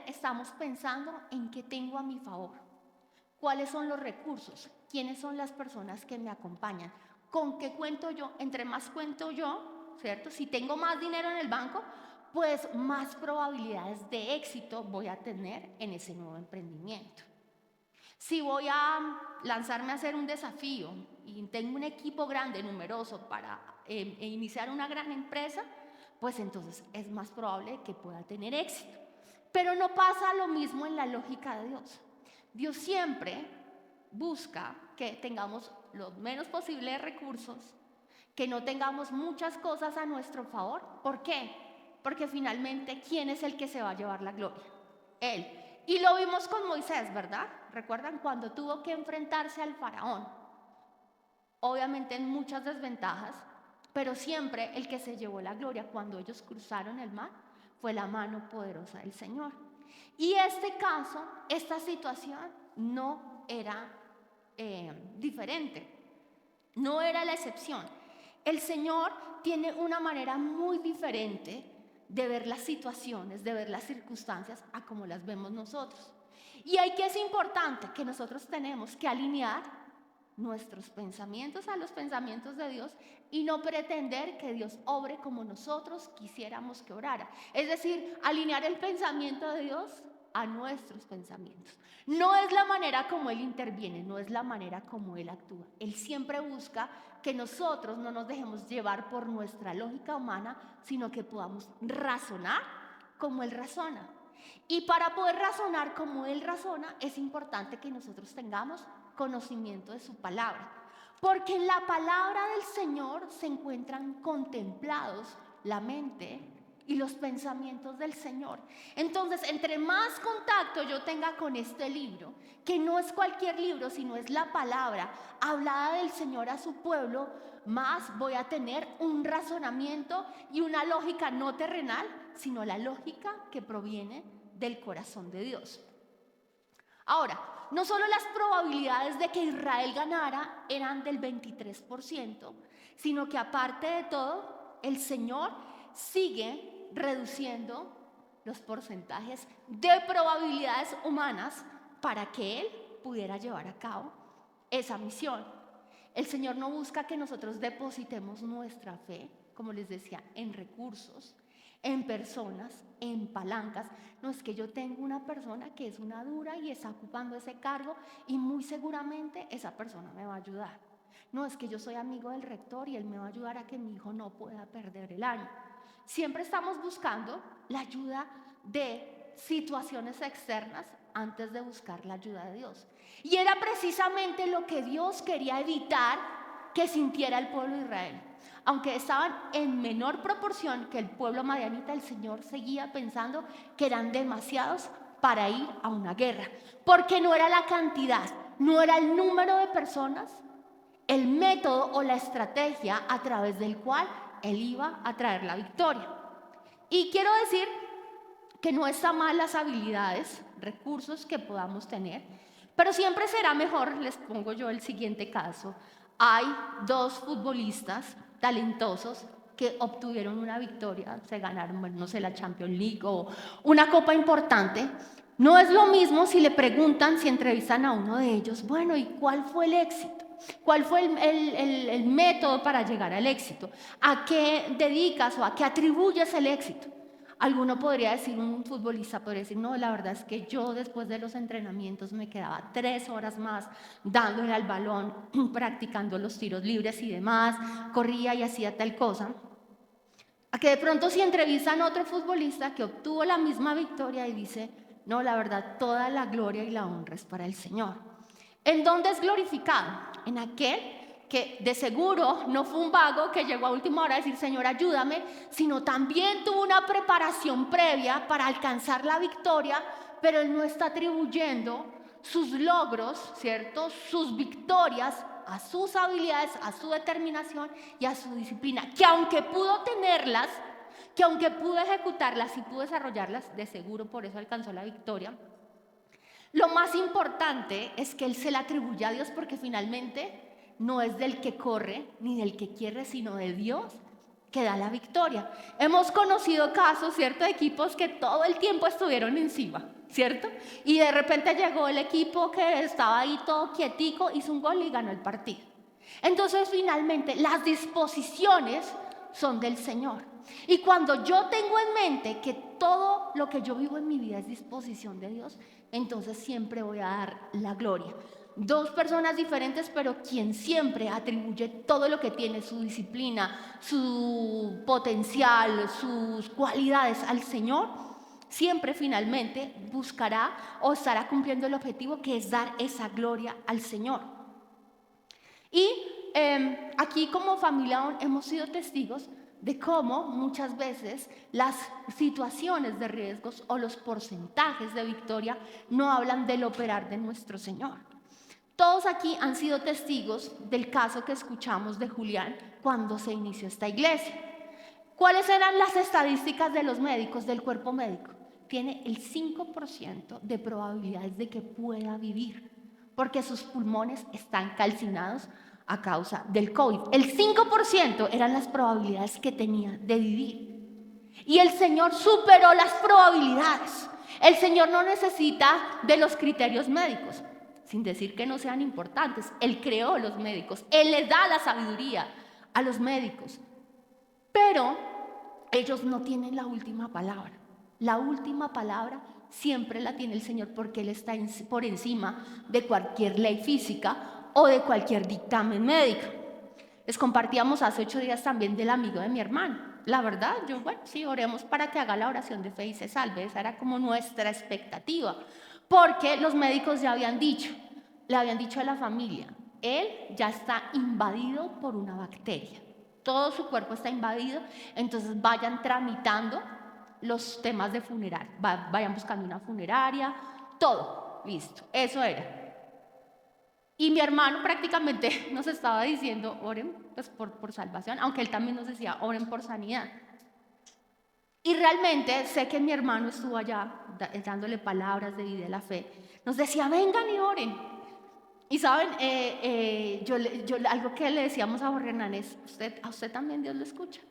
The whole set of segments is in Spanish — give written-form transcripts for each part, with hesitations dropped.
siempre estamos pensando en qué tengo a mi favor, cuáles son los recursos, quiénes son las personas que me acompañan, con qué cuento yo. Entre más cuento yo, ¿cierto? Si tengo más dinero en el banco, pues más probabilidades de éxito voy a tener en ese nuevo emprendimiento. Si voy a lanzarme a hacer un desafío y tengo un equipo grande, numeroso, para iniciar una gran empresa, pues entonces es más probable que pueda tener éxito. Pero no pasa lo mismo en la lógica de Dios. Dios siempre busca que tengamos los menos posibles recursos, que no tengamos muchas cosas a nuestro favor. ¿Por qué? Porque finalmente, ¿quién es el que se va a llevar la gloria? Él. Y lo vimos con Moisés, ¿verdad? ¿Recuerdan cuando tuvo que enfrentarse al faraón? Obviamente en muchas desventajas, pero siempre el que se llevó la gloria cuando ellos cruzaron el mar fue la mano poderosa del Señor. Y este caso, esta situación no era diferente, no era la excepción. El Señor tiene una manera muy diferente de ver las situaciones, de ver las circunstancias a como las vemos nosotros. Y ahí que es importante que nosotros tenemos que alinear nuestros pensamientos a los pensamientos de Dios y no pretender que Dios obre como nosotros quisiéramos que orara. Es decir, alinear el pensamiento de Dios a nuestros pensamientos. No es la manera como Él interviene, no es la manera como Él actúa. Él siempre busca que nosotros no nos dejemos llevar por nuestra lógica humana, sino que podamos razonar como Él razona. Y para poder razonar como Él razona, es importante que nosotros tengamos conocimiento de su palabra. Porque en la palabra del Señor se encuentran contemplados la mente y los pensamientos del Señor. Entonces, entre más contacto yo tenga con este libro, que no es cualquier libro, sino es la palabra hablada del Señor a su pueblo, más voy a tener un razonamiento y una lógica no terrenal, sino la lógica que proviene del corazón de Dios. Ahora, no solo las probabilidades de que Israel ganara eran del 23%, sino que aparte de todo, el Señor sigue reduciendo los porcentajes de probabilidades humanas para que Él pudiera llevar a cabo esa misión. El Señor no busca que nosotros depositemos nuestra fe, como les decía, en recursos, en personas, en palancas. No es que yo tengo una persona que es una dura y está ocupando ese cargo y muy seguramente esa persona me va a ayudar. No es que yo soy amigo del rector y él me va a ayudar a que mi hijo no pueda perder el año. Siempre estamos buscando la ayuda de situaciones externas antes de buscar la ayuda de Dios. Y era precisamente lo que Dios quería evitar que sintiera el pueblo de Israel. Aunque estaban en menor proporción que el pueblo madianita, el Señor seguía pensando que eran demasiados para ir a una guerra. Porque no era la cantidad, no era el número de personas, el método o la estrategia a través del cual Él iba a traer la victoria. Y quiero decir que no está mal las habilidades, recursos que podamos tener, pero siempre será mejor. Les pongo yo el siguiente caso. Hay dos futbolistas talentosos que obtuvieron una victoria, se ganaron, bueno, no sé, la Champions League o una copa importante. No es lo mismo si le preguntan, si entrevistan a uno de ellos, bueno, ¿y cuál fue el éxito? ¿Cuál fue el método para llegar al éxito? ¿A qué dedicas o a qué atribuyes el éxito? Alguno podría decir, un futbolista podría decir, no, la verdad es que yo después de los entrenamientos me quedaba 3 horas más dándole al balón, practicando los tiros libres y demás, corría y hacía tal cosa. A que de pronto si entrevistan a otro futbolista que obtuvo la misma victoria y dice, no, la verdad, toda la gloria y la honra es para el Señor. ¿En dónde es glorificado? En aquel que de seguro no fue un vago que llegó a última hora a decir, Señor, ayúdame, sino también tuvo una preparación previa para alcanzar la victoria, pero él no está atribuyendo sus logros, ¿cierto? Sus victorias a sus habilidades, a su determinación y a su disciplina, que aunque pudo tenerlas, que aunque pudo ejecutarlas y pudo desarrollarlas, de seguro por eso alcanzó la victoria. Lo más importante es que él se la atribuye a Dios, porque finalmente no es del que corre ni del que quiere, sino de Dios que da la victoria. Hemos conocido casos, ¿cierto?, de equipos que todo el tiempo estuvieron encima, ¿cierto? Y de repente llegó el equipo que estaba ahí todo quietico, hizo un gol y ganó el partido. Entonces, finalmente, las disposiciones son del Señor. Y cuando yo tengo en mente que todo lo que yo vivo en mi vida es disposición de Dios, entonces siempre voy a dar la gloria. Dos personas diferentes, pero quien siempre atribuye todo lo que tiene, su disciplina, su potencial, sus cualidades al Señor, siempre finalmente buscará o estará cumpliendo el objetivo, que es dar esa gloria al Señor. Y aquí como familia hemos sido testigos de cómo muchas veces las situaciones de riesgos o los porcentajes de victoria no hablan del operar de nuestro Señor. Todos aquí han sido testigos del caso que escuchamos de Julián cuando se inició esta iglesia. ¿Cuáles eran las estadísticas de los médicos, del cuerpo médico? Tiene el 5% de probabilidades de que pueda vivir, porque sus pulmones están calcinados a causa del COVID. El 5% eran las probabilidades que tenía de vivir. Y el Señor superó las probabilidades. El Señor no necesita de los criterios médicos, sin decir que no sean importantes. Él creó los médicos, Él les da la sabiduría a los médicos. Pero ellos no tienen la última palabra. La última palabra siempre la tiene el Señor, porque Él está por encima de cualquier ley física o de cualquier dictamen médico. Les compartíamos hace 8 días también del amigo de mi hermano. La verdad, sí, oremos para que haga la oración de fe y se salve. Esa era como nuestra expectativa, porque los médicos ya le habían dicho a la familia, él ya está invadido por una bacteria. Todo su cuerpo está invadido, entonces vayan tramitando los temas de funeraria, vayan buscando una funeraria, todo, listo, eso era. Y mi hermano prácticamente nos estaba diciendo, oren pues, por salvación, aunque él también nos decía, oren por sanidad. Y realmente sé que mi hermano estuvo allá dándole palabras de vida de la fe. Nos decía, vengan y oren. Y saben, algo que le decíamos a Jorge Hernán es, a usted también Dios lo escucha.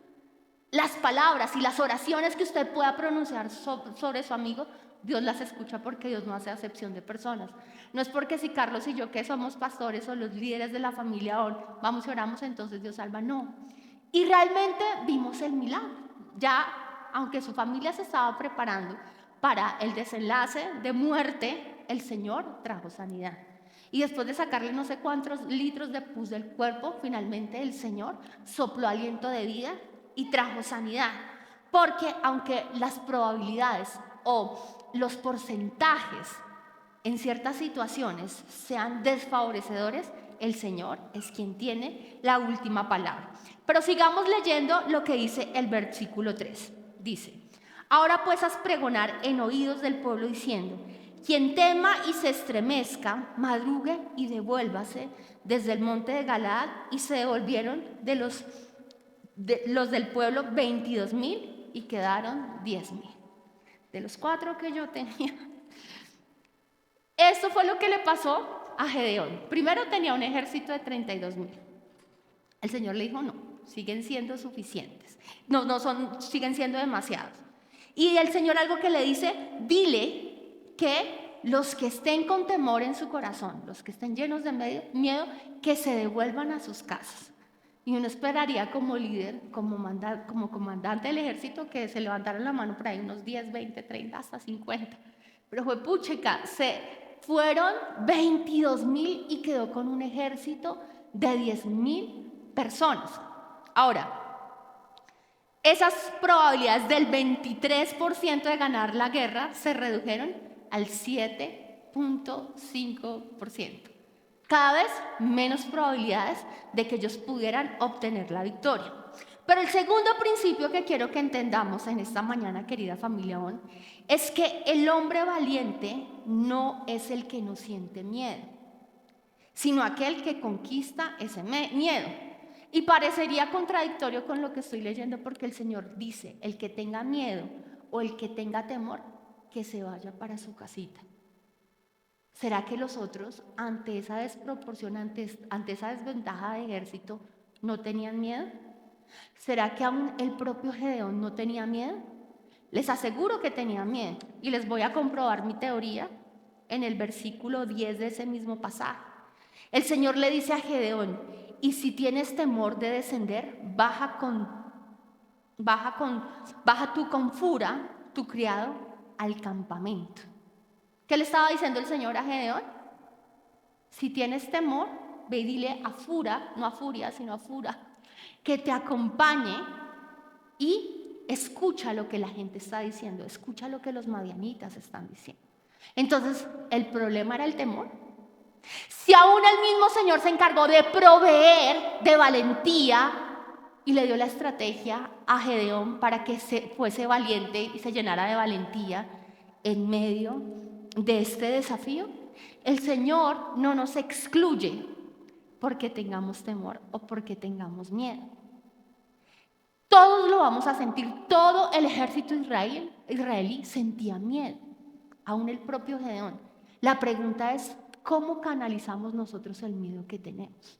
Las palabras y las oraciones que usted pueda pronunciar sobre su amigo, Dios las escucha, porque Dios no hace acepción de personas. No es porque si Carlos y yo, que somos pastores o los líderes de la familia, vamos y oramos, entonces Dios salva, no. Y realmente vimos el milagro. Ya, aunque su familia se estaba preparando para el desenlace de muerte, el Señor trajo sanidad. Y después de sacarle no sé cuántos litros de pus del cuerpo, finalmente el Señor sopló aliento de vida y trajo sanidad. Porque aunque las probabilidades o los porcentajes en ciertas situaciones sean desfavorecedores, el Señor es quien tiene la última palabra. Pero sigamos leyendo lo que dice el versículo 3. Dice, ahora pues haz pregonar en oídos del pueblo diciendo, quien tema y se estremezca, madrugue y devuélvase desde el monte de Galaad. Y se devolvieron de los del pueblo 22,000 y quedaron 10,000. De los 4 que yo tenía. Esto fue lo que le pasó a Gedeón. Primero tenía un ejército de 32,000. El Señor le dijo, no, siguen siendo suficientes. Siguen siendo demasiados. Y el Señor algo que le dice, dile que los que estén con temor en su corazón, los que estén llenos de miedo, que se devuelvan a sus casas. Y uno esperaría como líder, como comandante del ejército, que se levantaran la mano por ahí unos 10, 20, 30, hasta 50. Pero fue puchica, fueron 22,000 y quedó con un ejército de 10,000 personas. Ahora, esas probabilidades del 23% de ganar la guerra se redujeron al 7,5%. Cada vez menos probabilidades de que ellos pudieran obtener la victoria. Pero el segundo principio que quiero que entendamos en esta mañana, querida familia ON, es que el hombre valiente no es el que no siente miedo, sino aquel que conquista ese miedo. Y parecería contradictorio con lo que estoy leyendo, porque el Señor dice, el que tenga miedo o el que tenga temor, que se vaya para su casita. ¿Será que los otros, ante esa desproporción, ante esa desventaja de ejército, no tenían miedo? ¿Será que aún el propio Gedeón no tenía miedo? Les aseguro que tenía miedo y les voy a comprobar mi teoría en el versículo 10 de ese mismo pasaje. El Señor le dice a Gedeón: y si tienes temor de descender, baja tú con Fura, tu criado, al campamento. ¿Qué le estaba diciendo el Señor a Gedeón? Si tienes temor, ve y dile a Fura, no a Furia, sino a Fura, que te acompañe y escucha lo que la gente está diciendo, escucha lo que los madianitas están diciendo. Entonces, ¿el problema era el temor? Si aún el mismo Señor se encargó de proveer de valentía y le dio la estrategia a Gedeón para que fuese valiente y se llenara de valentía en medio de este desafío, el Señor no nos excluye porque tengamos temor o porque tengamos miedo. Todos lo vamos a sentir, todo el ejército israelí sentía miedo, aún el propio Gedeón. La pregunta es, ¿cómo canalizamos nosotros el miedo que tenemos?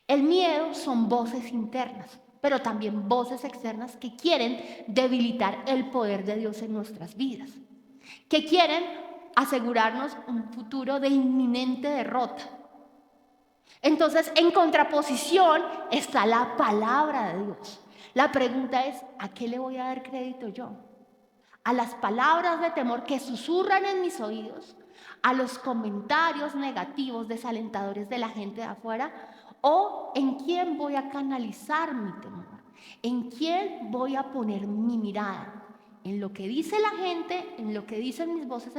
El miedo son voces internas, pero también voces externas que quieren debilitar el poder de Dios en nuestras vidas, que quieren asegurarnos un futuro de inminente derrota. Entonces, en contraposición está la palabra de Dios. La pregunta es, ¿a qué le voy a dar crédito yo? ¿A las palabras de temor que susurran en mis oídos? ¿A los comentarios negativos, desalentadores de la gente de afuera? ¿O en quién voy a canalizar mi temor? ¿En quién voy a poner mi mirada? ¿En lo que dice la gente, en lo que dicen mis voces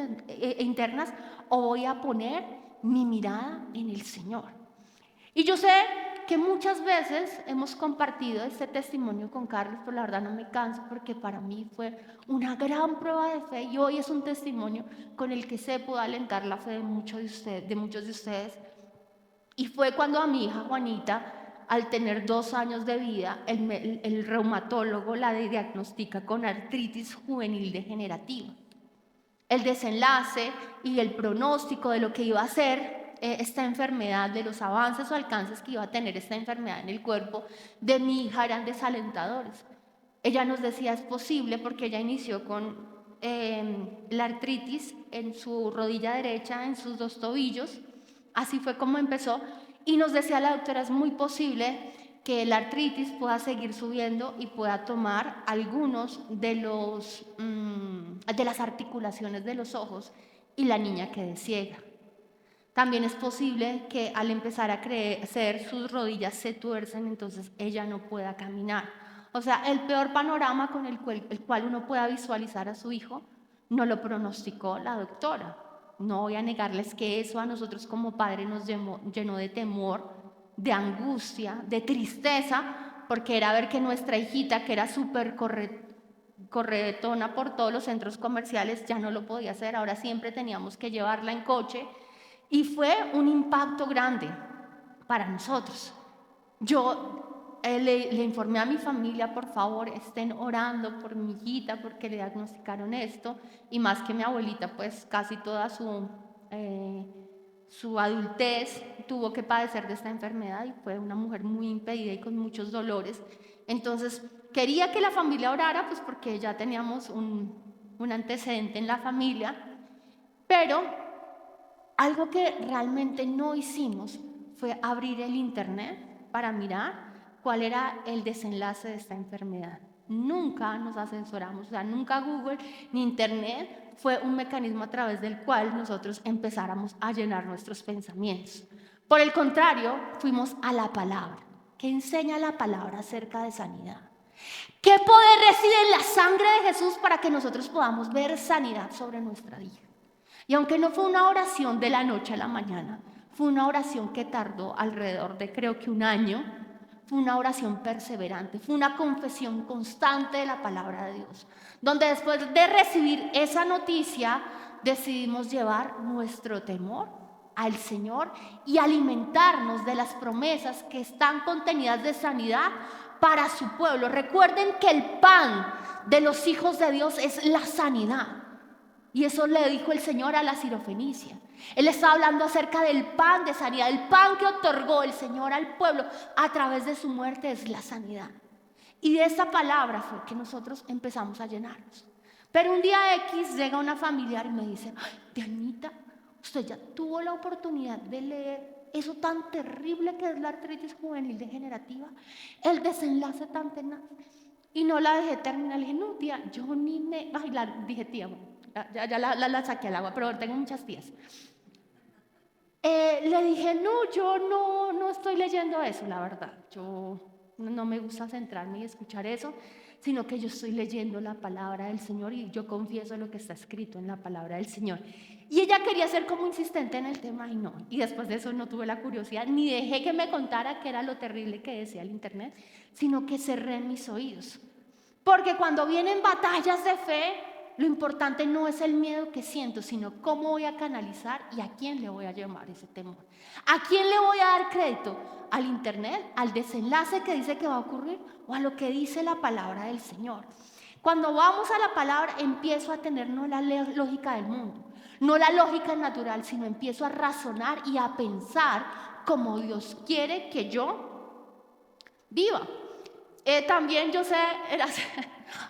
internas? ¿O voy a poner mi mirada en el Señor? Y yo sé que muchas veces hemos compartido este testimonio con Carlos, pero la verdad no me canso porque para mí fue una gran prueba de fe y hoy es un testimonio con el que sé puedo alentar la fe de muchos de ustedes. Y fue cuando a mi hija Juanita, al tener 2 años de vida, el reumatólogo la diagnostica con artritis juvenil degenerativa. El desenlace y el pronóstico de lo que iba a ser esta enfermedad, de los avances o alcances que iba a tener esta enfermedad en el cuerpo de mi hija eran desalentadores. Ella nos decía, es posible, porque ella inició con la artritis en su rodilla derecha, en sus 2 tobillos, así fue como empezó, y nos decía la doctora, es muy posible que la artritis pueda seguir subiendo y pueda tomar algunos de las articulaciones de los ojos y la niña quede ciega. También es posible que al empezar a crecer sus rodillas se tuercen, entonces ella no pueda caminar. O sea, el peor panorama con el cual uno pueda visualizar a su hijo, no lo pronosticó la doctora. No voy a negarles que eso a nosotros como padres nos llenó de temor, de angustia, de tristeza, porque era ver que nuestra hijita, que era súper corretona por todos los centros comerciales, ya no lo podía hacer. Ahora siempre teníamos que llevarla en coche. Y fue un impacto grande para nosotros. Yo le informé a mi familia, por favor, estén orando por mi hijita porque le diagnosticaron esto. Y más que mi abuelita, pues casi toda su adultez tuvo que padecer de esta enfermedad y fue una mujer muy impedida y con muchos dolores. Entonces, quería que la familia orara, pues porque ya teníamos un antecedente en la familia, pero algo que realmente no hicimos fue abrir el internet para mirar cuál era el desenlace de esta enfermedad. Nunca nos asesoramos, o sea, nunca Google ni internet fue un mecanismo a través del cual nosotros empezáramos a llenar nuestros pensamientos. Por el contrario, fuimos a la palabra. ¿Qué enseña la palabra acerca de sanidad? ¿Qué poder reside en la sangre de Jesús para que nosotros podamos ver sanidad sobre nuestra vida? Y aunque no fue una oración de la noche a la mañana, fue una oración que tardó alrededor de creo que 1 año, fue una oración perseverante, fue una confesión constante de la palabra de Dios, donde después de recibir esa noticia decidimos llevar nuestro temor al Señor y alimentarnos de las promesas que están contenidas de sanidad para su pueblo. Recuerden que el pan de los hijos de Dios es la sanidad. Y eso le dijo el Señor a la sirofenicia. Él estaba hablando acerca del pan de sanidad. El pan que otorgó el Señor al pueblo a través de su muerte es la sanidad. Y de esa palabra fue que nosotros empezamos a llenarnos. Pero un día X llega una familiar y me dice: ay, Dianita, usted ya tuvo la oportunidad de leer eso tan terrible que es la artritis juvenil degenerativa, el desenlace tan tenaz. Y no la dejé terminar. Le dije: no, tía, yo ni me... Ay, dije: tía, bueno, ya la saqué al agua, pero tengo muchas tías. Le dije: no, yo no estoy leyendo eso, la verdad. Yo no me gusta centrarme y escuchar eso, sino que yo estoy leyendo la palabra del Señor y yo confieso lo que está escrito en la palabra del Señor. Y ella quería ser como insistente en el tema y no. Y después de eso no tuve la curiosidad, ni dejé que me contara qué era lo terrible que decía el internet, sino que cerré mis oídos. Porque cuando vienen batallas de fe, lo importante no es el miedo que siento, sino cómo voy a canalizar y a quién le voy a llamar ese temor. ¿A quién le voy a dar crédito? ¿Al internet? ¿Al desenlace que dice que va a ocurrir? ¿O a lo que dice la palabra del Señor? Cuando vamos a la palabra, empiezo a tener no la lógica del mundo, no la lógica natural, sino empiezo a razonar y a pensar como Dios quiere que yo viva. También yo sé,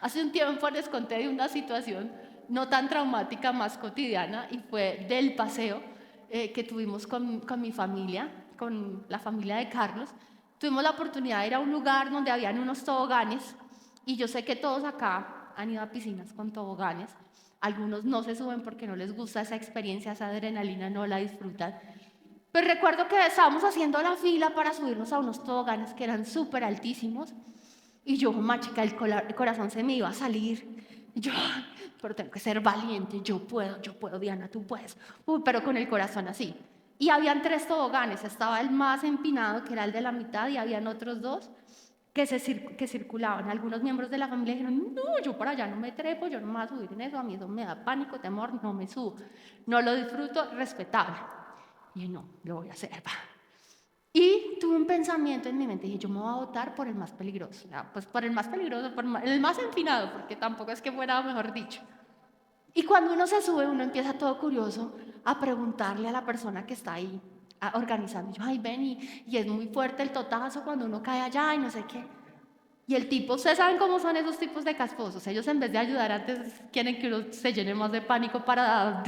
hace un tiempo les conté de una situación no tan traumática, más cotidiana, y fue del paseo que tuvimos con mi familia, con la familia de Carlos. Tuvimos la oportunidad de ir a un lugar donde habían unos toboganes, y yo sé que todos acá han ido a piscinas con toboganes. Algunos no se suben porque no les gusta esa experiencia, esa adrenalina, no la disfrutan. Pero recuerdo que estábamos haciendo la fila para subirnos a unos toboganes que eran súper altísimos. Y yo, machica, el corazón se me iba a salir. Y yo: pero tengo que ser valiente, yo puedo, Diana, tú puedes. Pero con el corazón así. Y habían 3 toboganes, estaba el más empinado, que era el de la mitad, y habían otros 2 que circulaban. Algunos miembros de la familia dijeron: no, yo por allá no me trepo, yo no me voy a subir en eso, a mí eso me da pánico, temor, no me subo. No lo disfruto, respetable. Y yo: no, lo voy a hacer, va. Y tuve un pensamiento en mi mente, dije: yo me voy a votar por el más peligroso, pues por el más peligroso, por el más empinado, porque tampoco es que fuera, mejor dicho. Y cuando uno se sube, uno empieza todo curioso a preguntarle a la persona que está ahí organizando. Yo: ay, ven, y es muy fuerte el totazo cuando uno cae allá y no sé qué. Y el tipo, ustedes saben cómo son esos tipos de casposos, ellos en vez de ayudar antes quieren que uno se llene más de pánico para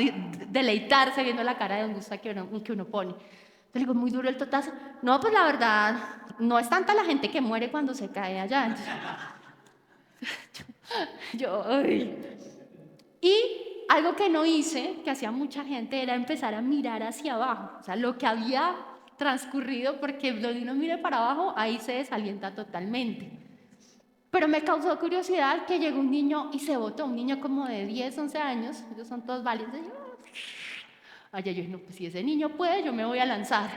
deleitarse viendo la cara de angustia que uno pone. Le digo: muy duro el totazo. No, pues la verdad, no es tanta la gente que muere cuando se cae allá. Entonces, ay. Y algo que no hice, que hacía mucha gente, era empezar a mirar hacia abajo. O sea, lo que había transcurrido, porque donde uno mire para abajo, ahí se desalienta totalmente. Pero me causó curiosidad que llegó un niño y se botó, un niño como de 10, 11 años, ellos son todos valientes. Yo dije: no, pues si ese niño puede, yo me voy a lanzar.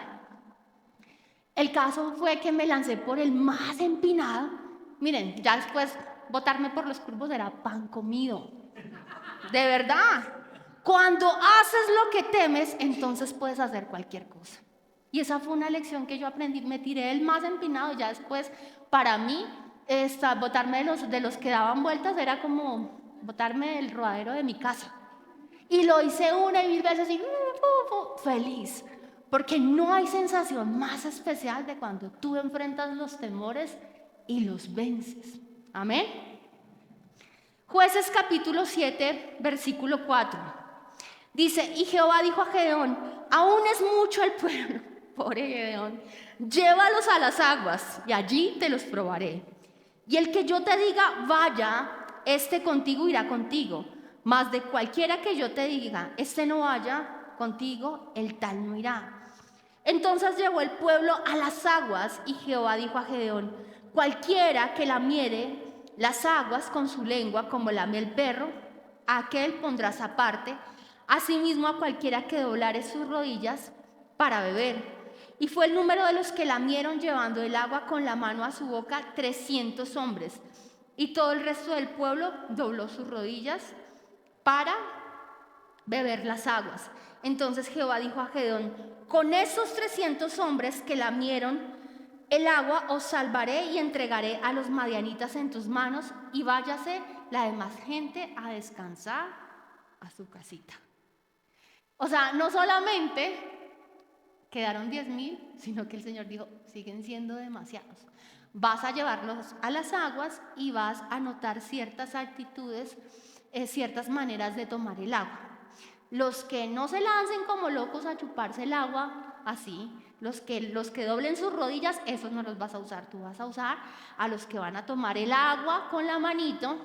El caso fue que me lancé por el más empinado. Miren, ya después botarme por los curvos era pan comido. De verdad. Cuando haces lo que temes, entonces puedes hacer cualquier cosa. Y esa fue una lección que yo aprendí. Me tiré el más empinado. Ya después, para mí, botarme de los que daban vueltas era como botarme del rodadero de mi casa. Y lo hice una y 1000 veces y feliz. Porque no hay sensación más especial de cuando tú enfrentas los temores y los vences. Amén. Jueces capítulo 7, versículo 4. Dice: y Jehová dijo a Gedeón: aún es mucho el pueblo. Pobre Gedeón. Llévalos a las aguas y allí te los probaré. Y el que yo te diga vaya, este contigo irá contigo. Mas de cualquiera que yo te diga, este no vaya contigo, el tal no irá. Entonces llevó el pueblo a las aguas y Jehová dijo a Gedeón: cualquiera que lamiere las aguas con su lengua como lame el perro, a aquel pondrás aparte. Asimismo a cualquiera que doblare sus rodillas para beber. Y fue el número de los que lamieron llevando el agua con la mano a su boca 300 hombres. Y todo el resto del pueblo dobló sus rodillas para beber las aguas. Entonces Jehová dijo a Gedeón: con esos 300 hombres que lamieron el agua os salvaré y entregaré a los madianitas en tus manos, y váyase la demás gente a descansar a su casita. O sea, no solamente quedaron 10,000, sino que el Señor dijo: siguen siendo demasiados. Vas a llevarlos a las aguas y vas a notar ciertas actitudes, ciertas maneras de tomar el agua. Los que no se lancen como locos a chuparse el agua así, los que doblen sus rodillas, esos no los vas a usar. Tú vas a usar a los que van a tomar el agua con la manito,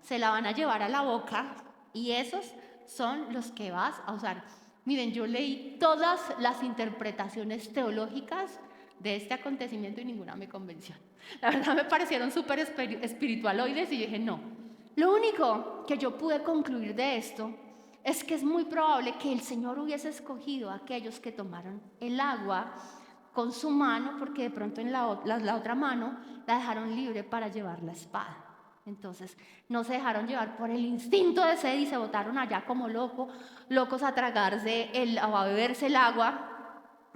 se la van a llevar a la boca y esos son los que vas a usar. Miren, yo leí todas las interpretaciones teológicas de este acontecimiento y ninguna me convenció. La verdad me parecieron súper espiritualoides y yo dije, no. Lo único que yo pude concluir de esto es que es muy probable que el Señor hubiese escogido a aquellos que tomaron el agua con su mano, porque de pronto en la otra mano la dejaron libre para llevar la espada. Entonces no se dejaron llevar por el instinto de sed y se botaron allá como locos a tragarse a beberse el agua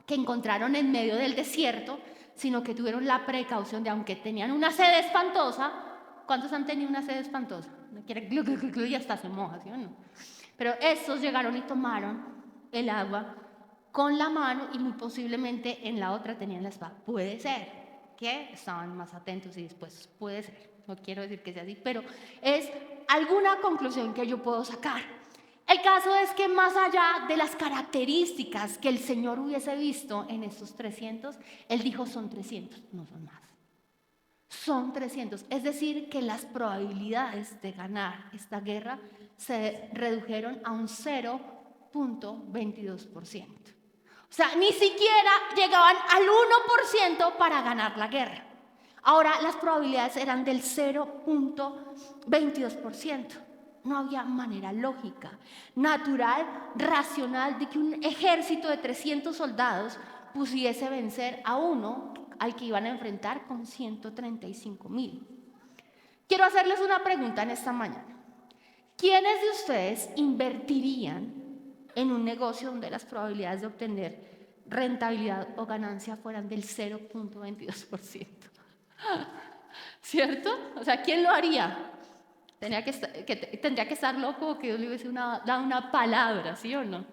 que encontraron en medio del desierto, sino que tuvieron la precaución de, aunque tenían una sed espantosa. ¿Cuántos han tenido una sed espantosa? No quiere y hasta se moja, ¿sí o no? Pero estos llegaron y tomaron el agua con la mano y muy posiblemente en la otra tenían la espada. Puede ser que estaban más atentos y dispuestos, puede ser. No quiero decir que sea así, pero es alguna conclusión que yo puedo sacar. El caso es que más allá de las características que el Señor hubiese visto en estos 300, Él dijo son 300, no son más. Son 300, es decir, que las probabilidades de ganar esta guerra se redujeron a un 0.22%. O sea, ni siquiera llegaban al 1% para ganar la guerra. Ahora las probabilidades eran del 0.22%. No había manera lógica, natural, racional de que un ejército de 300 soldados pudiese vencer a uno al que iban a enfrentar con 135,000. Quiero hacerles una pregunta en esta mañana. ¿Quiénes de ustedes invertirían en un negocio donde las probabilidades de obtener rentabilidad o ganancia fueran del 0.22%? ¿Cierto? O sea, ¿quién lo haría? Tendría que estar loco o que Dios le hubiese dado una palabra, ¿sí o no?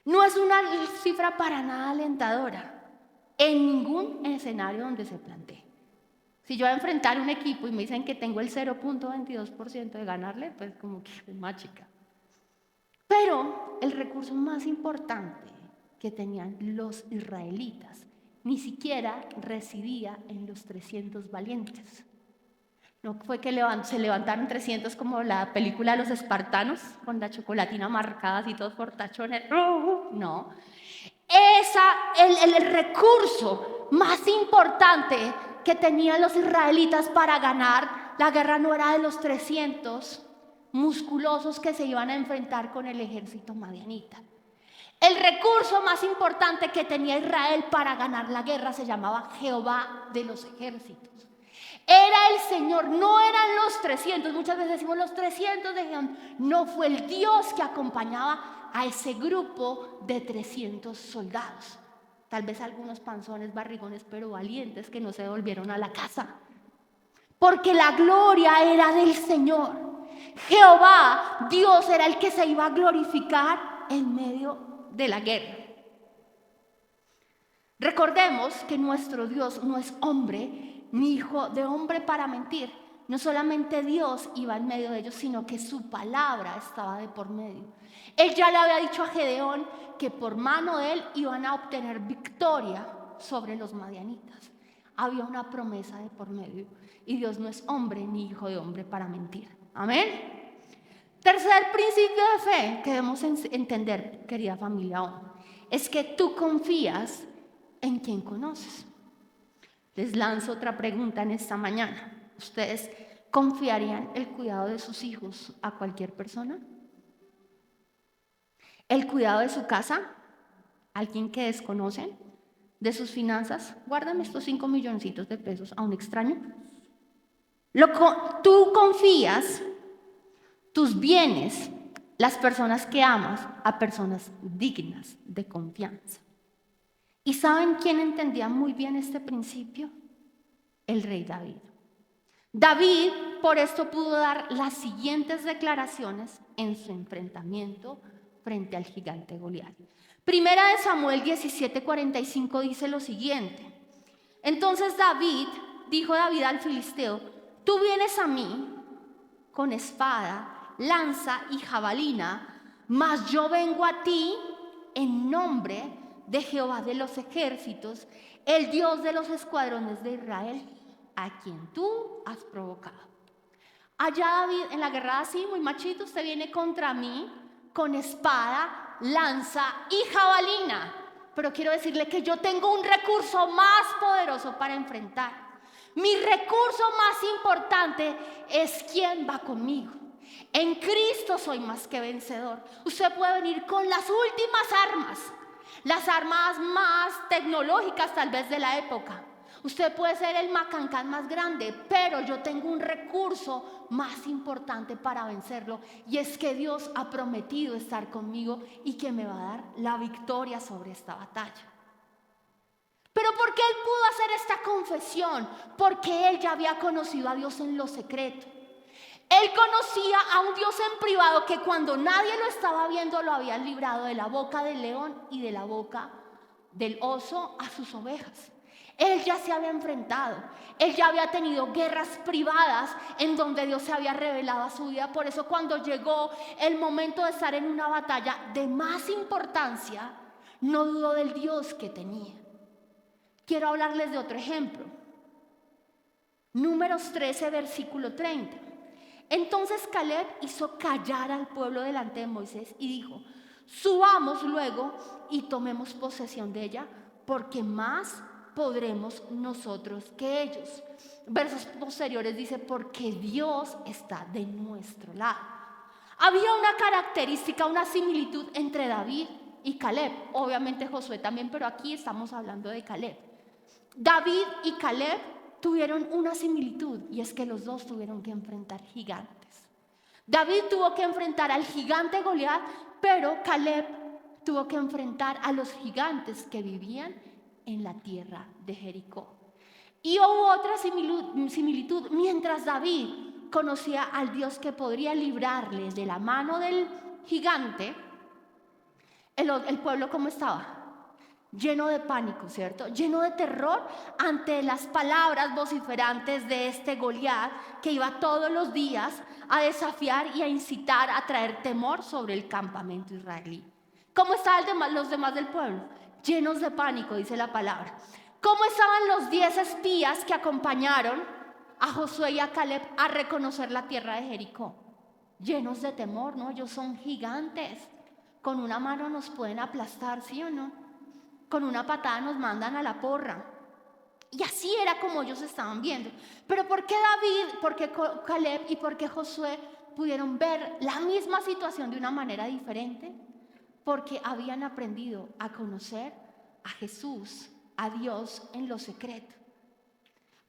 No es una cifra para nada alentadora en ningún escenario donde se plantee. Si yo voy a enfrentar un equipo y me dicen que tengo el 0.22% de ganarle, pues como que es más chica. Pero el recurso más importante que tenían los israelitas ni siquiera residía en los 300 valientes. No fue que se levantaron 300 como la película de los espartanos, con la chocolatina marcada así todos fortachones. No. El recurso más importante que tenían los israelitas para ganar la guerra no era de los 300 musculosos que se iban a enfrentar con el ejército madianita. El recurso más importante que tenía Israel para ganar la guerra se llamaba Jehová de los ejércitos. Era el Señor, no eran los 300. Muchas veces decimos los 300 de Jehová. No, fue el Dios que acompañaba a ese grupo de 300 soldados. Tal vez algunos panzones, barrigones, pero valientes que no se volvieron a la casa. Porque la gloria era del Señor. Jehová, Dios, era el que se iba a glorificar en medio de la guerra. Recordemos que nuestro Dios no es hombre ni hijo de hombre para mentir. No solamente Dios iba en medio de ellos, sino que su palabra estaba de por medio. Él ya le había dicho a Gedeón que por mano de él iban a obtener victoria sobre los madianitas. Había una promesa de por medio y Dios no es hombre ni hijo de hombre para mentir. Amén. Tercer principio de fe que debemos entender, querida familia, hoy, es que tú confías en quien conoces. Les lanzo otra pregunta en esta mañana. ¿Ustedes confiarían el cuidado de sus hijos a cualquier persona? ¿El cuidado de su casa? ¿A alguien que desconocen? ¿De sus finanzas? Guárdame estos 5 milloncitos de pesos a un extraño. Tú confías tus bienes, las personas que amas, a personas dignas de confianza. ¿Y saben quién entendía muy bien este principio? El rey David. David por esto pudo dar las siguientes declaraciones en su enfrentamiento frente al gigante Goliat. Primera de Samuel 17:45 dice lo siguiente: Entonces dijo David al filisteo: tú vienes a mí con espada, lanza y jabalina, mas yo vengo a ti en nombre de Jehová de los ejércitos, el Dios de los escuadrones de Israel, a quien tú has provocado. Allá David en la guerra así, muy machito, usted viene contra mí con espada, lanza y jabalina. Pero quiero decirle que yo tengo un recurso más poderoso para enfrentar. Mi recurso más importante es quién va conmigo. En Cristo soy más que vencedor. Usted puede venir con las últimas armas, las armas más tecnológicas tal vez de la época. Usted puede ser el macancán más grande, pero yo tengo un recurso más importante para vencerlo, y es que Dios ha prometido estar conmigo y que me va a dar la victoria sobre esta batalla. Pero ¿por qué él pudo hacer esta confesión? Porque él ya había conocido a Dios en lo secreto. Él conocía a un Dios en privado que cuando nadie lo estaba viendo lo había librado de la boca del león y de la boca del oso a sus ovejas. Él ya se había enfrentado, él ya había tenido guerras privadas en donde Dios se había revelado a su vida. Por eso cuando llegó el momento de estar en una batalla de más importancia, no dudó del Dios que tenía. Quiero hablarles de otro ejemplo. Números 13, versículo 30. Entonces Caleb hizo callar al pueblo delante de Moisés y dijo: subamos luego y tomemos posesión de ella, porque más podremos nosotros que ellos. Versos posteriores dice: porque Dios está de nuestro lado. Había una característica, una similitud entre David y Caleb. Obviamente Josué también, pero aquí estamos hablando de Caleb. David y Caleb tuvieron una similitud, y es que los dos tuvieron que enfrentar gigantes. David tuvo que enfrentar al gigante Goliat, pero Caleb tuvo que enfrentar a los gigantes que vivían en la tierra de Jericó. Y hubo otra similitud. Mientras David conocía al Dios que podría librarles de la mano del gigante, el pueblo, ¿cómo estaba? Lleno de pánico, ¿cierto? Lleno de terror ante las palabras vociferantes de este Goliat que iba todos los días a desafiar y a incitar, a traer temor sobre el campamento israelí. ¿Cómo estaban los demás del pueblo? Llenos de pánico, dice la palabra. ¿Cómo estaban los 10 espías que acompañaron a Josué y a Caleb a reconocer la tierra de Jericó? Llenos de temor, ¿no? Ellos son gigantes. Con una mano nos pueden aplastar, ¿sí o no? Con una patada nos mandan a la porra. Y así era como ellos estaban viendo. Pero ¿por qué David, por qué Caleb y por qué Josué pudieron ver la misma situación de una manera diferente? Porque habían aprendido a conocer a Jesús, a Dios en lo secreto.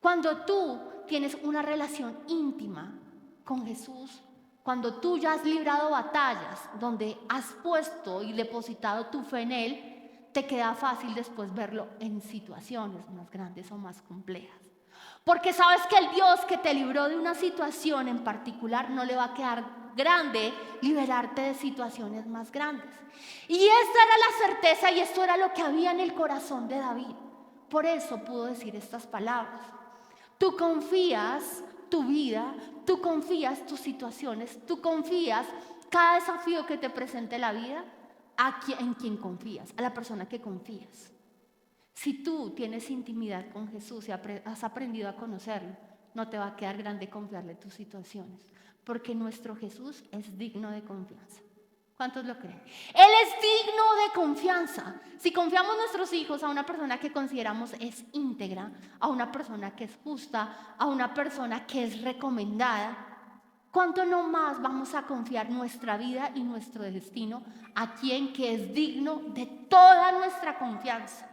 Cuando tú tienes una relación íntima con Jesús, cuando tú ya has librado batallas donde has puesto y depositado tu fe en Él, te queda fácil después verlo en situaciones más grandes o más complejas. Porque sabes que el Dios que te libró de una situación en particular no le va a quedar grande liberarte de situaciones más grandes. Y esta era la certeza, y esto era lo que había en el corazón de David. Por eso pudo decir estas palabras. Tú confías tu vida, tú confías tus situaciones, tú confías cada desafío que te presente la vida en quien confías, a la persona que confías. Si tú tienes intimidad con Jesús y has aprendido a conocerlo, no te va a quedar grande confiarle tus situaciones, porque nuestro Jesús es digno de confianza. ¿Cuántos lo creen? Él es digno de confianza. Si confiamos nuestros hijos a una persona que consideramos es íntegra, a una persona que es justa, a una persona que es recomendada, ¿cuánto no más vamos a confiar nuestra vida y nuestro destino a quien que es digno de toda nuestra confianza?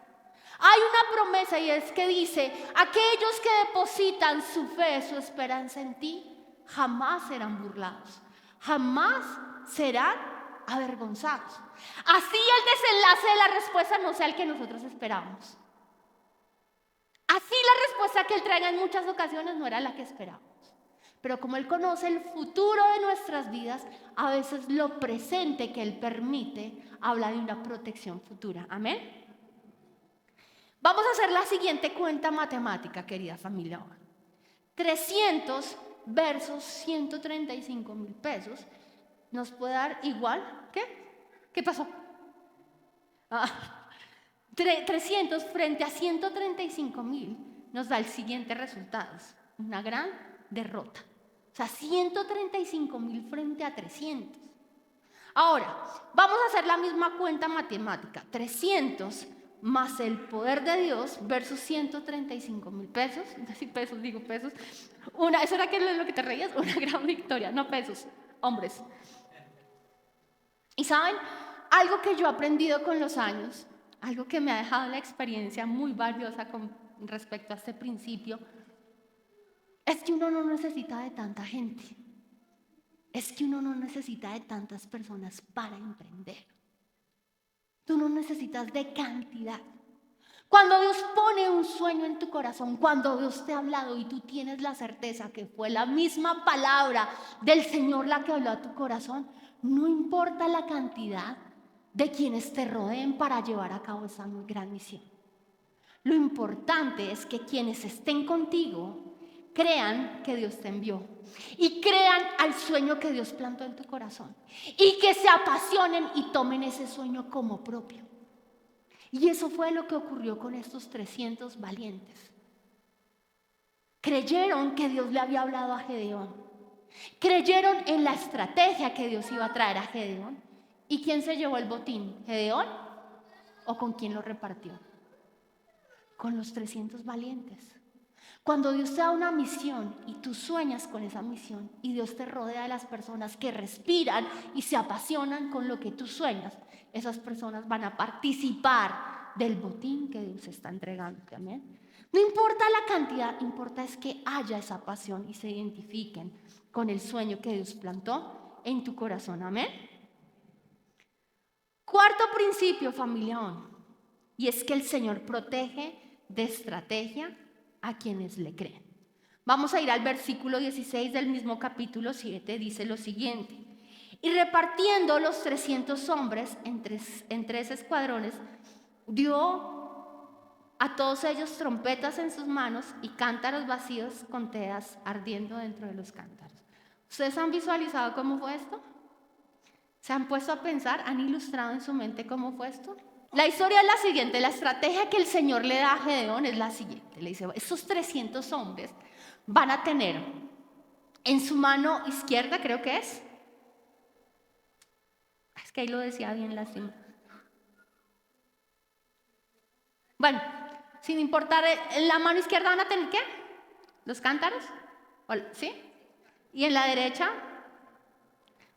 Hay una promesa, y es que dice: aquellos que depositan su fe, su esperanza en ti, jamás serán burlados, jamás serán avergonzados. Así el desenlace de la respuesta no sea el que nosotros esperamos. Así la respuesta que Él traiga en muchas ocasiones no era la que esperamos. Pero como Él conoce el futuro de nuestras vidas, a veces lo presente que Él permite habla de una protección futura. Amén. Vamos a hacer la siguiente cuenta matemática, querida familia. 300 versus 135.000 pesos nos puede dar igual, ¿qué pasó? 300 frente a 135.000 nos da el siguiente resultado, una gran derrota. O sea, 135.000 frente a 300. Ahora, vamos a hacer la misma cuenta matemática, 300 más el poder de Dios versus 135.000 pesos, pesos. ¿Eso era lo que te reías? Una gran victoria, no pesos, hombres. Y saben, algo que yo he aprendido con los años, algo que me ha dejado la experiencia muy valiosa con respecto a este principio, es que uno no necesita de tanta gente. Es que uno no necesita de tantas personas para emprender. Tú no necesitas de cantidad. Cuando Dios pone un sueño en tu corazón, cuando Dios te ha hablado y tú tienes la certeza que fue la misma palabra del Señor la que habló a tu corazón, no importa la cantidad de quienes te rodeen para llevar a cabo esa muy gran misión. Lo importante es que quienes estén contigo crean que Dios te envió y crean al sueño que Dios plantó en tu corazón y que se apasionen y tomen ese sueño como propio. Y eso fue lo que ocurrió con estos 300 valientes. Creyeron que Dios le había hablado a Gedeón. Creyeron en la estrategia que Dios iba a traer a Gedeón. ¿Y quién se llevó el botín? ¿Gedeón? ¿O con quién lo repartió? Con los 300 valientes. Cuando Dios te da una misión y tú sueñas con esa misión y Dios te rodea de las personas que respiran y se apasionan con lo que tú sueñas, esas personas van a participar del botín que Dios está entregando. ¿Amén? No importa la cantidad, importa es que haya esa pasión y se identifiquen con el sueño que Dios plantó en tu corazón. Amén. Cuarto principio, familia, y es que el Señor protege de estrategia a quienes le creen. Vamos a ir al versículo 16 del mismo capítulo 7, dice lo siguiente: y repartiendo los 300 hombres en tres escuadrones, dio a todos ellos trompetas en sus manos y cántaros vacíos con teas ardiendo dentro de los cántaros. ¿Ustedes han visualizado cómo fue esto? ¿Se han puesto a pensar? ¿Han ilustrado en su mente cómo fue esto? La historia es la siguiente, la estrategia que el Señor le da a Gedeón es la siguiente. Le dice, estos 300 hombres van a tener en su mano izquierda, creo que es que ahí lo decía bien lástima. Bueno, sin importar, en la mano izquierda van a tener ¿qué? Los cántaros, ¿sí? Y en la derecha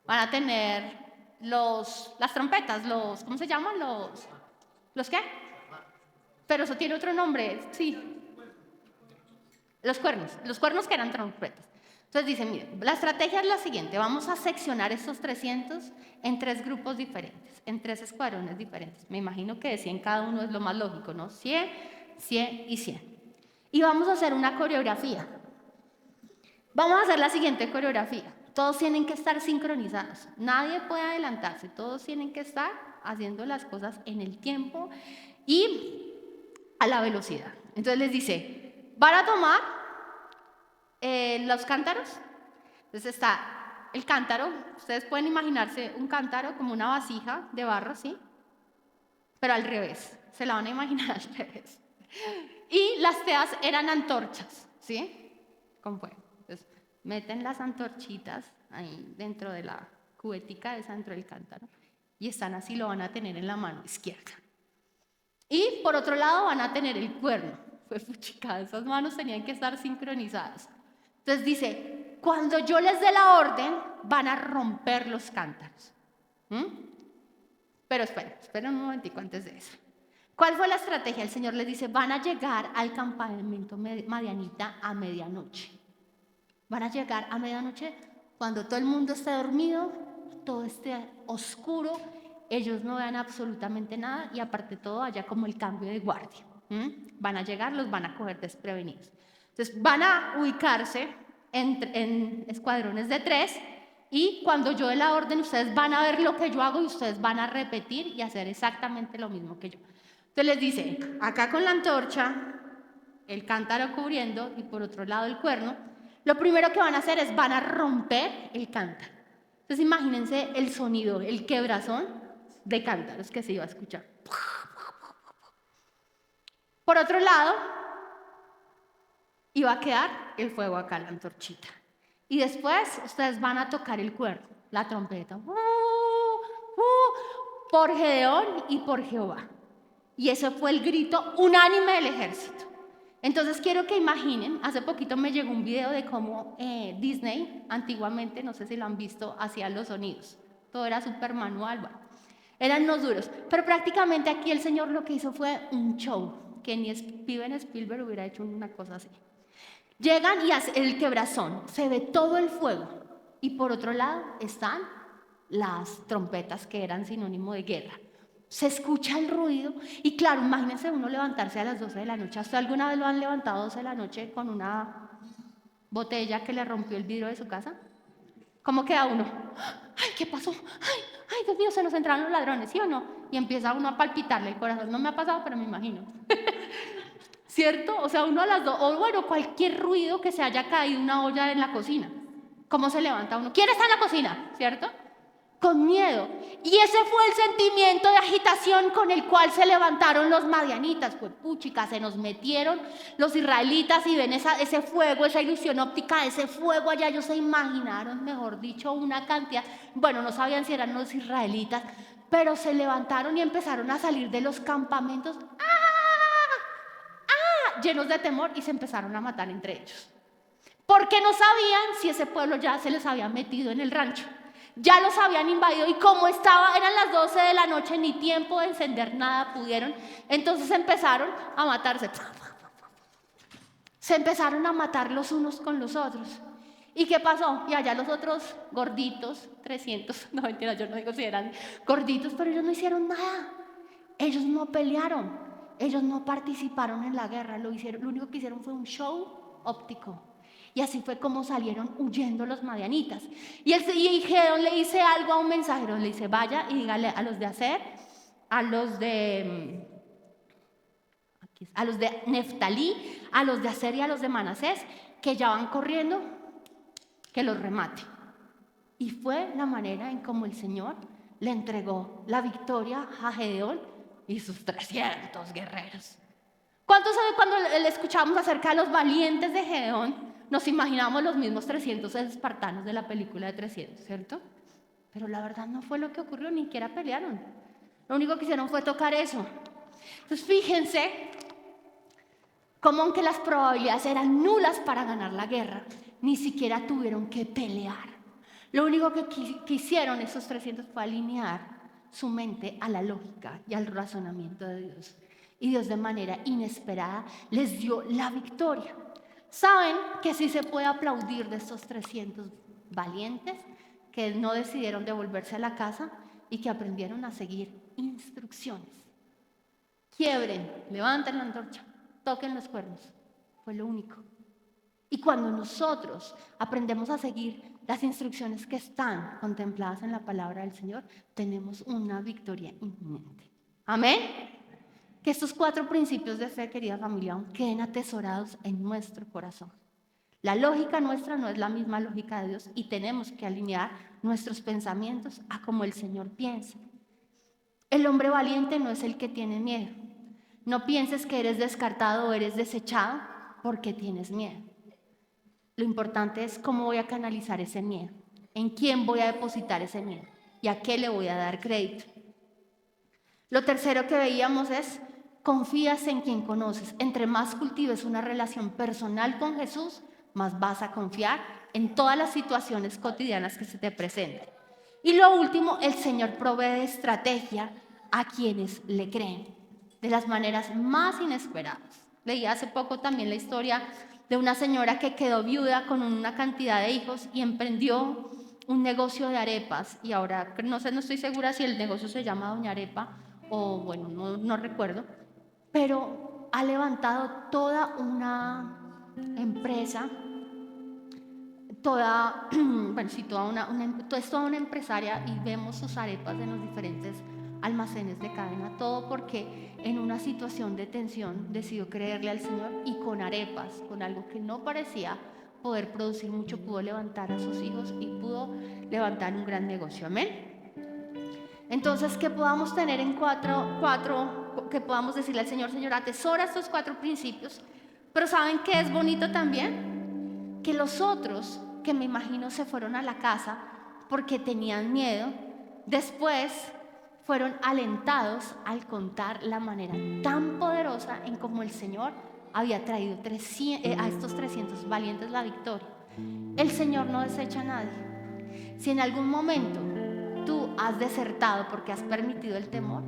van a tener las trompetas, ¿cómo se llaman? ¿Los qué? Pero eso tiene otro nombre, sí. Los cuernos que eran trompetas. Entonces dicen, miren, la estrategia es la siguiente, vamos a seccionar estos 300 en 3 grupos diferentes, en 3 escuadrones diferentes. Me imagino que de 100 cada uno es lo más lógico, ¿no? 100, 100 y 100. Y vamos a hacer una coreografía. Vamos a hacer la siguiente coreografía. Todos tienen que estar sincronizados, nadie puede adelantarse, todos tienen que estar haciendo las cosas en el tiempo y a la velocidad. Entonces les dice, van a tomar los cántaros. Entonces está el cántaro, ustedes pueden imaginarse un cántaro como una vasija de barro, ¿sí? Pero al revés, se la van a imaginar al revés. Y las teas eran antorchas, ¿sí? Con fuego. Entonces meten las antorchitas ahí dentro de la cubetica esa dentro del cántaro y están así, lo van a tener en la mano izquierda. Y por otro lado van a tener el cuerno. Pues chica, esas manos tenían que estar sincronizadas. Entonces dice, cuando yo les dé la orden, van a romper los cántaros. Pero esperen un momentico antes de eso. ¿Cuál fue la estrategia? El Señor les dice, van a llegar al campamento madianita a medianoche. Van a llegar a medianoche cuando todo el mundo esté dormido, todo esté oscuro, ellos no vean absolutamente nada y aparte de todo haya como el cambio de guardia. Van a llegar, los van a coger desprevenidos. Entonces van a ubicarse en escuadrones de 3 y cuando yo dé la orden ustedes van a ver lo que yo hago y ustedes van a repetir y hacer exactamente lo mismo que yo. Entonces les dice, acá con la antorcha, el cántaro cubriendo y por otro lado el cuerno, lo primero que van a hacer es van a romper el cántaro. Entonces imagínense el sonido, el quebrazón de cántaros que se iba a escuchar. Por otro lado, iba a quedar el fuego acá, la antorchita. Y después ustedes van a tocar el cuerno, la trompeta. Por Gedeón y por Jehová. Y ese fue el grito unánime del ejército. Entonces quiero que imaginen, hace poquito me llegó un video de cómo Disney, antiguamente, no sé si lo han visto, hacía los sonidos. Todo era súper manual, bueno, eran unos duros. Pero prácticamente aquí el Señor lo que hizo fue un show, que ni Steven Spielberg hubiera hecho una cosa así. Llegan y hacen el quebrazón, se ve todo el fuego. Y por otro lado están las trompetas que eran sinónimo de guerra. Se escucha el ruido y claro, imagínense uno levantarse a las 12 de la noche. ¿Usted alguna vez lo han levantado a 12 de la noche con una botella que le rompió el vidrio de su casa? ¿Cómo queda uno? ¡Ay, qué pasó! ¡Ay, Dios mío, se nos entraron los ladrones! ¿Sí o no? Y empieza uno a palpitarle el corazón. No me ha pasado, pero me imagino. ¿Cierto? O sea, uno a las 2, o bueno, cualquier ruido que se haya caído una olla en la cocina. ¿Cómo se levanta uno? ¿Quién está en la cocina? ¿Cierto? Con miedo. Y ese fue el sentimiento de agitación con el cual se levantaron los madianitas. Pues puchica, se nos metieron los israelitas y ven ese fuego, esa ilusión óptica, ese fuego allá. Ellos se imaginaron, mejor dicho, una cantidad. Bueno, no sabían si eran los israelitas, pero se levantaron y empezaron a salir de los campamentos llenos de temor y se empezaron a matar entre ellos. Porque no sabían si ese pueblo ya se les había metido en el rancho. Ya los habían invadido y como eran las 12 de la noche, ni tiempo de encender nada pudieron. Entonces empezaron a matarse. Se empezaron a matar los unos con los otros. ¿Y qué pasó? Y allá los otros gorditos, 300, no mentira, yo no digo si eran gorditos, pero ellos no hicieron nada. Ellos no pelearon, ellos no participaron en la guerra, lo único que hicieron fue un show óptico. Y así fue como salieron huyendo los madianitas. Y Gedeón le dice algo a un mensajero, le dice, vaya y dígale a los de Aser, a los de Neftalí, a los de Aser y a los de Manasés, que ya van corriendo, que los remate. Y fue la manera en cómo el Señor le entregó la victoria a Gedeón y sus 300 guerreros. ¿Cuántos saben cuando le escuchamos acerca de los valientes de Gedeón? Nos imaginamos los mismos 300 espartanos de la película de 300, ¿cierto? Pero la verdad no fue lo que ocurrió, ni siquiera pelearon. Lo único que hicieron fue tocar eso. Entonces fíjense cómo aunque las probabilidades eran nulas para ganar la guerra, ni siquiera tuvieron que pelear. Lo único que hicieron esos 300 fue alinear su mente a la lógica y al razonamiento de Dios. Y Dios de manera inesperada les dio la victoria. ¿Saben que sí se puede aplaudir de estos 300 valientes que no decidieron devolverse a la casa y que aprendieron a seguir instrucciones? Quiebren, levanten la antorcha, toquen los cuernos. Fue lo único. Y cuando nosotros aprendemos a seguir las instrucciones que están contempladas en la palabra del Señor, tenemos una victoria inminente. Amén. Que estos 4 principios de fe, querida familia, queden atesorados en nuestro corazón. La lógica nuestra no es la misma lógica de Dios y tenemos que alinear nuestros pensamientos a como el Señor piensa. El hombre valiente no es el que tiene miedo. No pienses que eres descartado o eres desechado porque tienes miedo. Lo importante es cómo voy a canalizar ese miedo, en quién voy a depositar ese miedo y a qué le voy a dar crédito. Lo tercero que veíamos es, confías en quien conoces. Entre más cultives una relación personal con Jesús, más vas a confiar en todas las situaciones cotidianas que se te presenten. Y lo último, el Señor provee estrategia a quienes le creen, de las maneras más inesperadas. Leí hace poco también la historia de una señora que quedó viuda con una cantidad de hijos y emprendió un negocio de arepas. Y ahora, no estoy segura si el negocio se llama Doña Arepa o bueno, no recuerdo. Pero ha levantado toda una empresa, es toda una empresaria y vemos sus arepas en los diferentes almacenes de cadena, todo porque en una situación de tensión decidió creerle al Señor y con arepas, con algo que no parecía poder producir mucho, pudo levantar a sus hijos y pudo levantar un gran negocio. Amén. Entonces, que podamos tener en que podamos decirle al Señor, Señor, atesora estos 4 principios. Pero ¿saben qué es bonito también? Que los otros, que me imagino se fueron a la casa porque tenían miedo, después fueron alentados al contar la manera tan poderosa en cómo el Señor había traído a estos 300 valientes la victoria. El Señor no desecha a nadie. Si en algún momento tú has desertado porque has permitido el temor,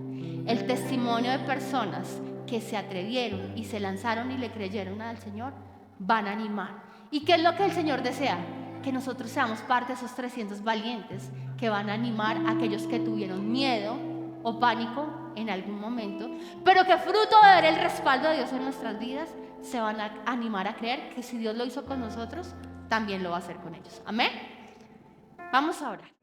el testimonio de personas que se atrevieron y se lanzaron y le creyeron al Señor van a animar. ¿Y qué es lo que el Señor desea? Que nosotros seamos parte de esos 300 valientes que van a animar a aquellos que tuvieron miedo o pánico en algún momento, pero que fruto de ver el respaldo de Dios en nuestras vidas se van a animar a creer que si Dios lo hizo con nosotros, también lo va a hacer con ellos. Amén. Vamos a orar.